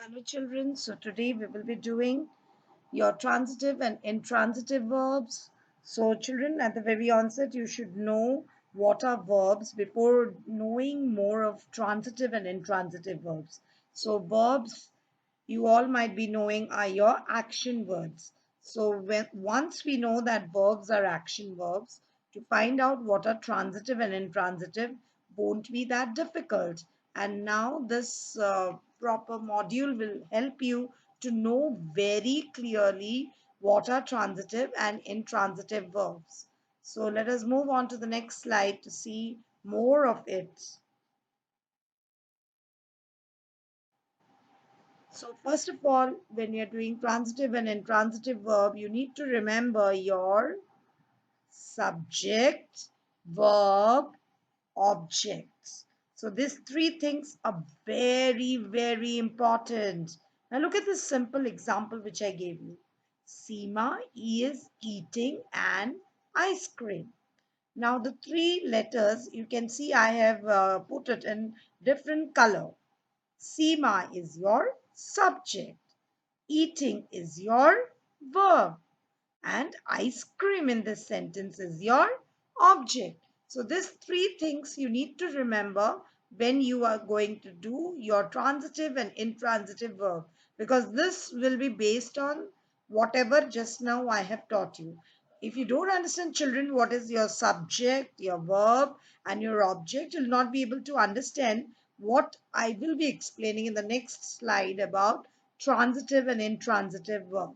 Hello children, so today we will be doing your transitive and intransitive verbs. So children, at the very onset you should know what are verbs before knowing more of transitive and intransitive verbs. So verbs you all might be knowing are your action words. So once we know that verbs are action verbs, to find out what are transitive and intransitive won't be that difficult. And now this proper module will help you to know very clearly what are transitive and intransitive verbs. So let us move on to the next slide to see more of it. So first of all, when you're doing transitive and intransitive verb, you need to remember your subject, verb, objects. So these three things are very, very important. Now look at this simple example which I gave you. Seema is eating an ice cream. Now the three letters, you can see I have put it in different color. Seema is your subject. Eating is your verb. And ice cream in this sentence is your object. So these three things you need to remember when you are going to do your transitive and intransitive verb, because this will be based on whatever just now I have taught you. If you don't understand children what is your subject, your verb and your object, you'll not be able to understand what I will be explaining in the next slide about transitive and intransitive verb.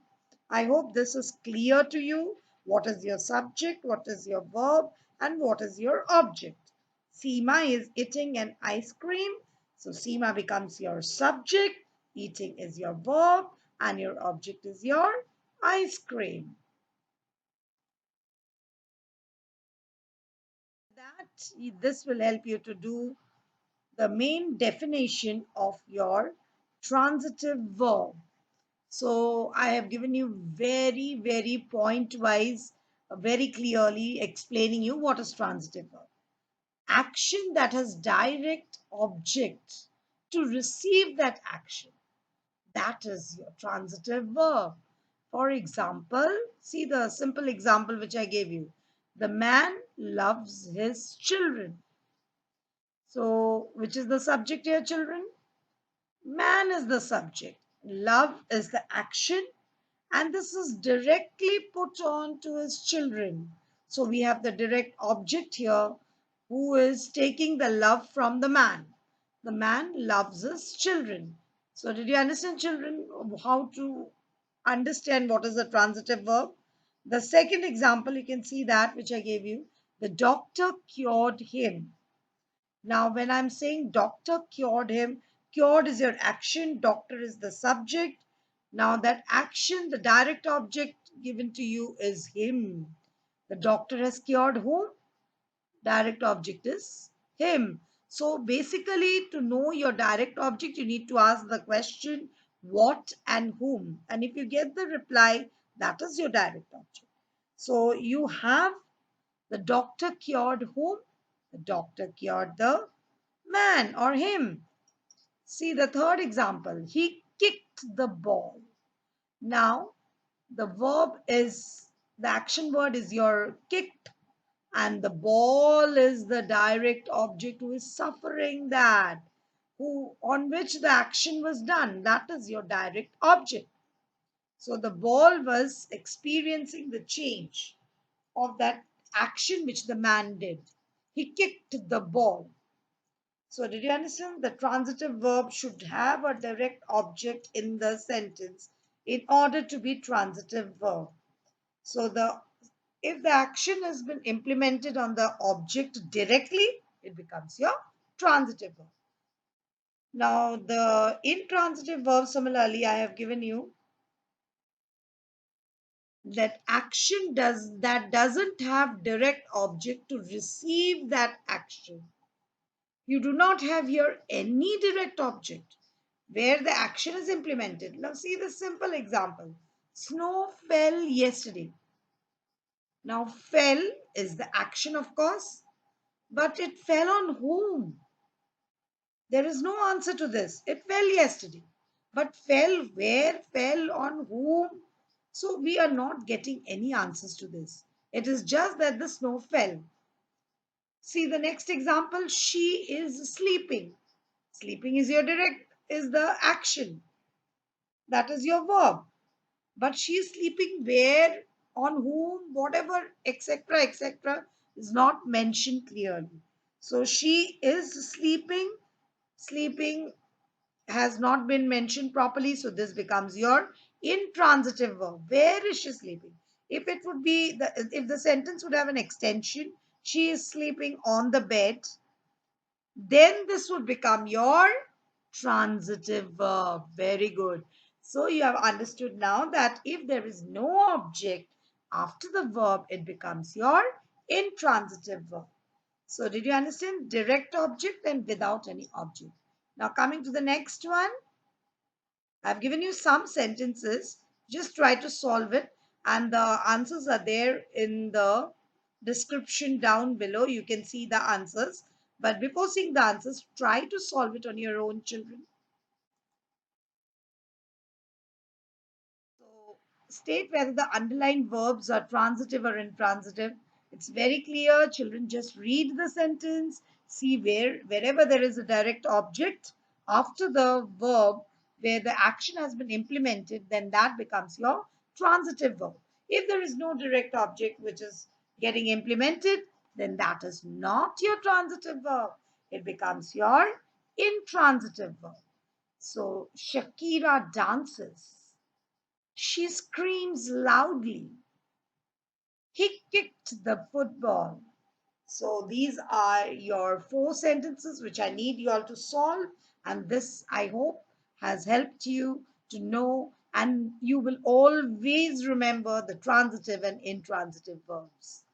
I hope this is clear to you. What is your subject, what is your verb, and what is your object? Seema is eating an ice cream. So Seema becomes your subject, eating is your verb, and your object is your ice cream. This will help you to do the main definition of your transitive verb. So I have given you very, very point wise, very clearly explaining you what is transitive verb. Action that has direct object to receive that action. That is your transitive verb. For example, see the simple example which I gave you. The man loves his children. So, which is the subject here, children? Man is the subject. Love is the action, and this is directly put on to his children. So we have the direct object here who is taking the love from the man. The man loves his children. So did you understand, children, how to understand what is the transitive verb? The second example, you can see that which I gave you. The doctor cured him. Now, when I'm saying doctor cured him, cured is your action, doctor is the subject. Now, that action, the direct object given to you is him. The doctor has cured whom? Direct object is him. So, basically, to know your direct object, you need to ask the question what and whom. And if you get the reply, that is your direct object. So, you have the doctor cured whom? The doctor cured the man or him. See the third example. He kicked the ball. Now, the verb is, the action word is your kicked, and the ball is the direct object who is suffering that, who on which the action was done. That is your direct object. So the ball was experiencing the change of that action which the man did. He kicked the ball. So did you understand? The transitive verb should have a direct object in the sentence in order to be transitive verb. So if the action has been implemented on the object directly, it becomes your transitive verb. Now the intransitive verb, similarly, I have given you that action that doesn't have direct object to receive that action. You do not have here any direct object where the action is implemented. Now see the simple example. Snow fell yesterday. Now fell is the action, of course, but it fell on whom? There is no answer to this. It fell yesterday. But fell where? Fell on whom? So we are not getting any answers to this. It is just that the snow fell. See the next example. She is sleeping. Sleeping is your direct, is the action. That is your verb. But she is sleeping where, on whom, whatever, etc., etc., is not mentioned clearly. So she is sleeping. Sleeping has not been mentioned properly, so this becomes your intransitive verb. Where is she sleeping? If it would be if the sentence would have an extension, she is sleeping on the bed, then this would become your transitive verb. Very good. So you have understood now that if there is no object after the verb, it becomes your intransitive verb. So did you understand? Direct object and without any object. Now coming to the next one. I've given you some sentences. Just try to solve it. And the answers are there in the description down below. You can see the answers. But before seeing the answers, try to solve it on your own, children. So state whether the underlined verbs are transitive or intransitive. It's very clear. Children, just read the sentence, see wherever there is a direct object after the verb where the action has been implemented, then that becomes your transitive verb. If there is no direct object which is getting implemented, then that is not your transitive verb. It becomes your intransitive verb. So Shakira dances. She screams loudly. He kicked the football. So these are your four sentences which I need you all to solve. And this, I hope, has helped you to know. And you will always remember the transitive and intransitive verbs.